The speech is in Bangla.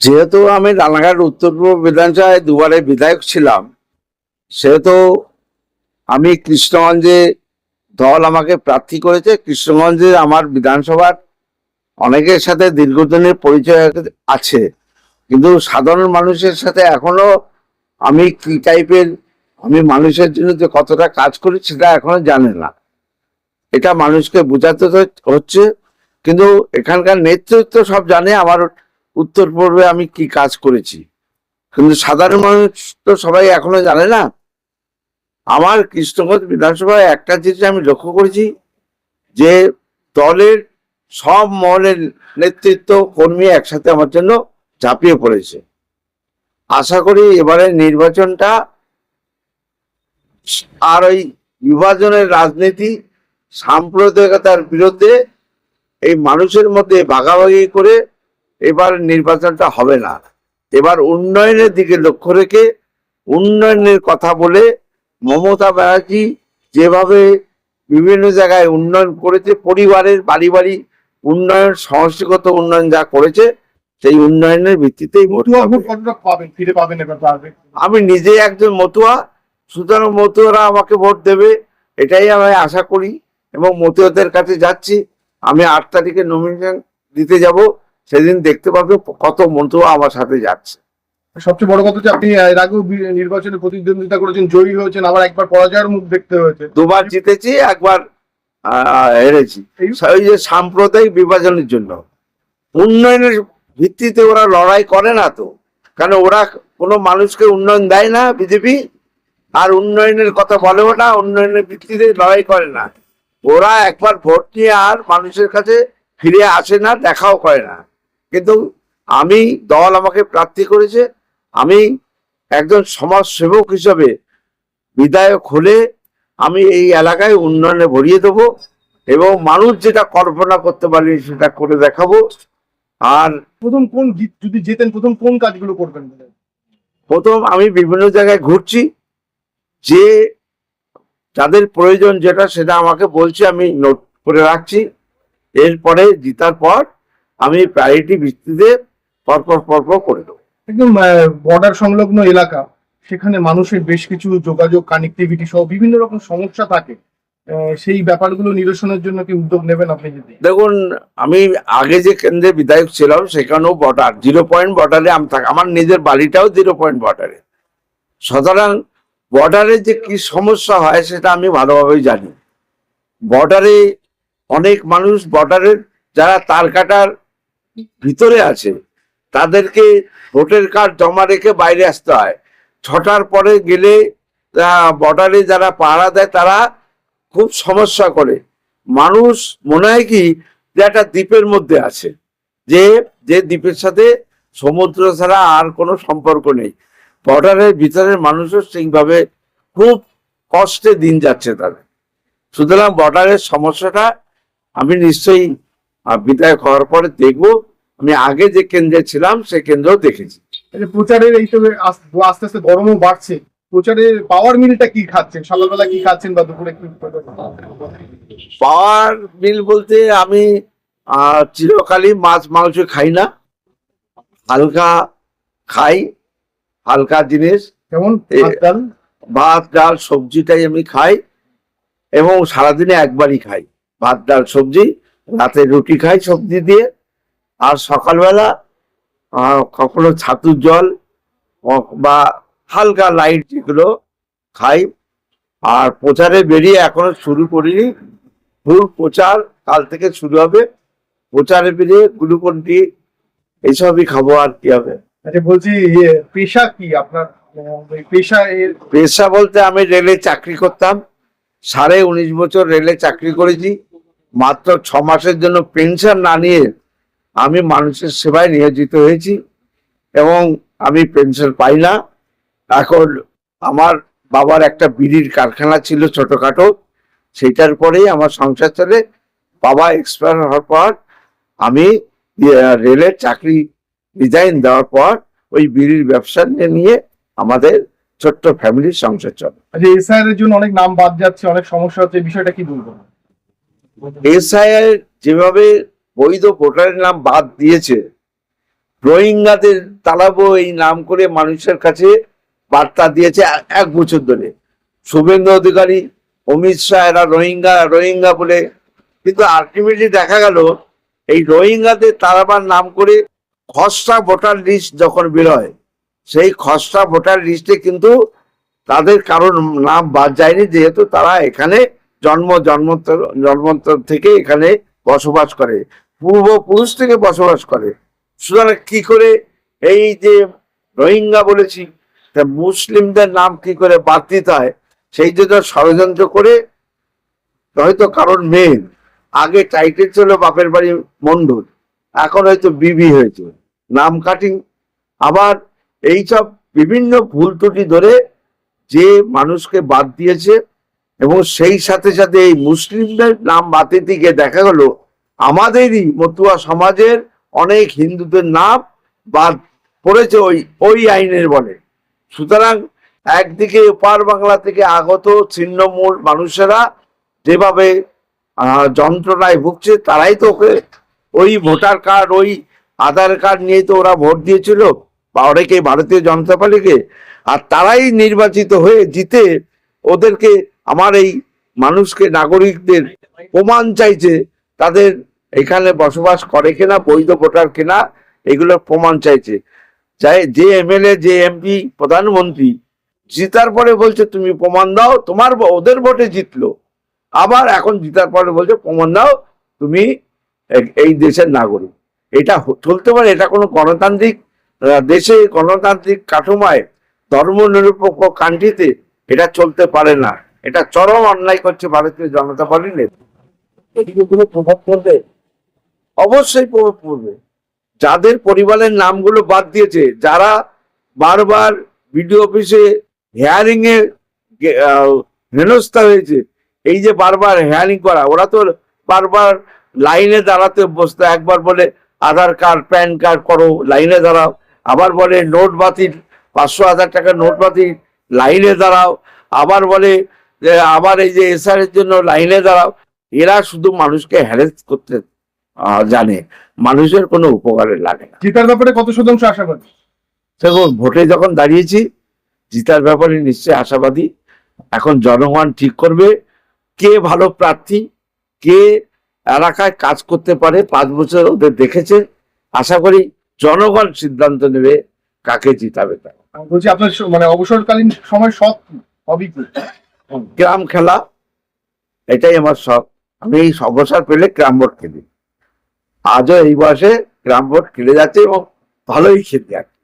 যেহেতু আমি রানাঘাট উত্তর পূর্ব বিধানসভায় দুবারে বিধায়ক ছিলাম, সেহেতু আমি কৃষ্ণগঞ্জে দল আমাকে প্রার্থী করেছে। কৃষ্ণগঞ্জে আমার বিধানসভার অনেকের সাথে দীর্ঘদিনের পরিচয় আছে, কিন্তু সাধারণ মানুষের সাথে এখনো আমি কি টাইপের, আমি মানুষের জন্য যে কতটা কাজ করি সেটা এখনো জানে না। এটা মানুষকে বোঝাতে হচ্ছে, কিন্তু এখানকার নেতৃত্ব সব জানে আমার উত্তর পূর্বে আমি কি কাজ করেছি, কিন্তু সাধারণ মানুষ তো সবাই এখনো জানে না। আমার কৃষ্ণগঞ্জ বিধানসভায় একটা জিনিস আমি লক্ষ্য করেছি, যে দলের সব মহলের নেতৃত্ব কর্মী একসাথে আমার জন্য ঝাঁপিয়ে পড়েছে। আশা করি এবারে নির্বাচনটা আর ওই বিভাজনের রাজনীতি, সাম্প্রদায়িকতার বিরুদ্ধে এই মানুষের মধ্যে ভাগাভাগি করে এবার নির্বাচনটা হবে না। এবার উন্নয়নের দিকে লক্ষ্য রেখে উন্নয়নের কথা বলে মমতা ব্যানার্জি যেভাবে বিভিন্ন জায়গায় উন্নয়ন করেছে, পরিবারের বাড়ি বাড়ি উন্নয়ন, সমষ্টিগত উন্নয়ন যা করেছে, সেই উন্নয়নের ভিত্তিতেই ফিরে পাবেন। আমি নিজে একজন মতুয়া, সুতরাং মতুয়ারা আমাকে ভোট দেবে এটাই আমি আশা করি, এবং মতুয়াদের কাছে যাচ্ছি। আমি 8 তারিখে নমিনেশন দিতে যাব, সেদিন দেখতে পাবো কত মতুয়া আমার সাথে যাচ্ছে। সবচেয়ে বড় কথা হচ্ছে আপনি এর আগেও নির্বাচনে প্রতিদ্বন্দ্বিতা করেছেন, জয়ী হয়েছেন, আবার একবার পরাজয়ের মুখ দেখতে হয়েছে। 2 বার জিতেছি, একবার হেরেছি। ওই যে সাম্প্রদায়িক বিভাজনের জন্য, উন্নয়নের ভিত্তিতে ওরা লড়াই করে না তো, কারণ ওরা কোনো মানুষকে উন্নয়ন দেয় না বিজেপি, আর উন্নয়নের কথা বলেও না, উন্নয়নের ভিত্তিতে লড়াই করে না। ওরা একবার ভোট নিয়ে আর মানুষের কাছে ফিরে আসে না, দেখাও করে না। কিন্তু আমি, দল আমাকে প্রার্থী করেছে, আমি একজন সমাজ সেবক হিসাবে বিধায়ক হলে আমি এই এলাকায় উন্নয়নে ভরিয়ে দেবো, এবং মানুষ যেটা কল্পনা করতে পারি সেটা করে দেখাবো। আর প্রথম যদি জেতেন প্রথম কোন কাজগুলো করবেন? প্রথম আমি বিভিন্ন জায়গায় ঘুরছি, যে যাদের প্রয়োজন যেটা সেটা আমাকে বলছে, আমি নোট করে রাখছি। এরপরে জিতার পর আমি প্রায়োরিটি ভিত্তিতে পরপর করে দেবো। একদম বর্ডার সংলগ্ন এলাকা, সেখানে মানুষের বেশ কিছু যোগাযোগ, কানেক্টিভিটি সহ বিভিন্ন রকম সমস্যা থাকে। সেই ব্যাপারগুলো নিরসনের জন্য কি উদ্যোগ নেবেন আপনি? যদি দেখুন, আমি আগে যে কেন্দ্রে বিধায়ক ছিলাম সেখানেও বর্ডার, 0 পয়েন্ট বর্ডারে আমি থাকি, আমার নিজের বাড়িটাও 0 পয়েন্ট বর্ডারে। সুতরাং বর্ডারে যে কি সমস্যা হয় সেটা আমি ভালোভাবেই জানি। বর্ডারে অনেক মানুষ, বর্ডারের যারা তার কাটার ভিতরে আছে, তাদেরকে ভোটার কার্ড জমা রেখে বাইরে আসতে হয়। 6টার পরে গেলে বর্ডারে যারা পাহারা দেয় তারা খুব সমস্যা করে। মানুষ মনে হয় কি যে একটা দ্বীপের মধ্যে আছে, যে দ্বীপের সাথে সমুদ্র ছাড়া আর কোনো সম্পর্ক নেই। বর্ডারের ভিতরের মানুষও সেইভাবে খুব কষ্টে দিন যাচ্ছে তাদের। সুতরাং বর্ডারের সমস্যাটা আমি নিশ্চয়ই বিধায়ক হওয়ার পরে দেখবো। আমি আগে যে কেন্দ্রে ছিলাম সে কেন্দ্রেও দেখেছি। প্রচারের এই তো আস্তে আস্তে গরমও বাড়ছে, প্রচারের পাওয়ার মিলটা কি খাচ্ছেন? সকালবেলা কি খাচ্ছেন বা দুপুরে কি? পাওয়ার মিল বলতে আমি চিরকালই মাছ মাংস খাই না, হালকা খাই, হালকা জিনিস, যেমন ভাত ডাল সবজিটাই আমি খাই, এবং সারাদিনে একবারই খাই ভাত ডাল সবজি। রাতে রুটি খাই সবজি দিয়ে, আর সকালবেলা কখনো ছাতুর জল বা হালকা লাইট যেগুলো খাই। আর প্রচারে বেরিয়ে এখনো শুরু করিনি, ফুল প্রচার কাল থেকে শুরু হবে। প্রচারে বেরিয়ে গ্লুকন ডি এইসবই খাবো, আর কি হবে। আচ্ছা, বলছি পেশা কি আপনার? পেশা বলতে আমি রেলে চাকরি করতাম, 19.5 বছর রেলে চাকরি করেছি। মাত্র 6 মাসের জন্য পেনশন না নিয়ে আমি মানুষের সেবায় নিয়োজিত হয়েছি, এবং আমি পেনশন পাই না। এখন আমার বাবার একটা বিড়ির কারখানা ছিল ছোটখাটো, সেটার পরেই আমার সংসার চলে। বাবা এক্সপায়ার হওয়ার পর আমি রেলের চাকরি রিজাইন দেওয়ার পর ওই বিড়ির ব্যবসা নিয়ে আমাদের ছোট্ট ফ্যামিলির সংসার চলে। আচ্ছা, এসআইআর এর জন্য অনেক নাম বাদ যাচ্ছে, অনেক সমস্যা হচ্ছে, বিষয়টা কি বলবেন? এসআইআর যেভাবে বৈধ ভোটারের নাম বাদ দিয়েছে, রোহিঙ্গাদের তাড়াবো এই নাম করে মানুষের কাছে বার্তা দিয়েছে এক বছর ধরে। শুভেন্দু অধিকারী, অমিত শাহ এরা রোহিঙ্গা রোহিঙ্গা বলে, কিন্তু আলটিমেটলি দেখা গেল এই রোহিঙ্গাদের তাড়াবার নাম করে খসড়া ভোটার লিস্ট যখন বেরোয়, সেই খসড়া ভোটার লিস্টে কিন্তু তাদের কারোর নাম বাদ যায়নি, যেহেতু তারা এখানে জন্মান্তর থেকে এখানে বসবাস করে, পূর্বপুরুষ থেকে বসবাস করে। সুতরাং কি করে এই যে রোহিঙ্গা বলেছি, তা মুসলিমদের নাম কি করে বাদ দিতে হয়, সেই জন্য ষড়যন্ত্র করে হয়তো কারণ মেয়ে আগে টাইটেল ছিল বাপের বাড়ি মন্ডল, এখন হয়তো বিবি হয়েছে, নাম কাটিং। আবার এইসব বিভিন্ন ভুল ত্রুটি ধরে যে মানুষকে বাদ দিয়েছে, এবং সেই সাথে সাথে এই মুসলিমদের নাম বাতিল দিকে দেখা গেল আমাদেরই মতুয়া সমাজের অনেক হিন্দুদের নাম বাদ পড়েছে ওই আইনের বলে। সুতরাং একদিকে ওপার বাংলা থেকে আগত ছিন্নমূল মানুষেরা যেভাবে যন্ত্রণায় ভুগছে, তারাই তো ওকে ওই ভোটার কার্ড, ওই আধার কার্ড নিয়ে তো ওরা ভোট দিয়েছিল, বা অনেকে ভারতীয় জনতা পার্টিকে, আর তারাই নির্বাচিত হয়ে জিতে ওদেরকে, আমার এই মানুষকে, নাগরিকদের প্রমাণ চাইছে তাদের এখানে বসবাস করে কিনা, বৈধ ভোটার কিনা, এগুলোর প্রমাণ চাইছে। চাই যে এমএলএ, যে এমপি, প্রধানমন্ত্রী জিতার পরে বলছে তুমি প্রমাণ দাও, তোমার ওদের ভোটে জিতলো, আবার এখন জিতার পরে বলছে প্রমাণ দাও তুমি এই দেশের নাগরিক। এটা চলতে পারে? এটা কোনো গণতান্ত্রিক দেশে, গণতান্ত্রিক কাঠামোয়, ধর্মনিরপেক্ষ কান্ট্রিতে এটা চলতে পারে না। এটা চরম অন্যায় করছে ভারতীয় জনতা পার্টি নেতা। এদিকে কোনো প্রভাব পড়বে? অবশ্যই প্রভাব পড়বে। যাদের পরিবারের নামগুলো বাদ দিয়েছে, যারা বারবার বিডিও অফিসে হেয়ারিং এ হেনস্থা হয়েছে, এই যে বারবার হেয়ারিং করা, ওরা তো বারবার লাইনে দাঁড়াতে বসতো। একবার বলে আধার কার্ড, প্যান কার্ড করো, লাইনে দাঁড়াও, আবার বলে নোট বাতিল, 500,000 টাকা নোট বাতিল, লাইনে দাঁড়াও, আবার বলে আবার এই যে এসআর এর জন্য লাইনে দাঁড়াও। এরা শুধু মানুষকে হ্যারেস করতে জানে, মানুষের কোনো উপকারে লাগে না। জিতার ব্যাপারে কত শতাংশ আশাবাদী? দেখুন, ভোটে যখন দাঁড়িয়েছি, জিতার ব্যাপারে নিশ্চয়ই আশাবাদী। এখন জনগণ ঠিক করবে কে ভালো প্রার্থী, কে এলাকায় কাজ করতে পারে। 5 বছর ওদের দেখেছে, আশা করি জনগণ সিদ্ধান্ত নেবে কাকে জিতাবে। তারা বলছি আপনার মানে অবসরকালীন সময় শখ হবি কি? গ্রাম খেলা, এটাই আমার শখ। আমি এই অবসর পেলে গ্রাম বোর্ড খেলি, আজও এই বয়সে গ্রাম বোর্ড খেলে যাচ্ছে এবং ভালোই খেলতে যাচ্ছে।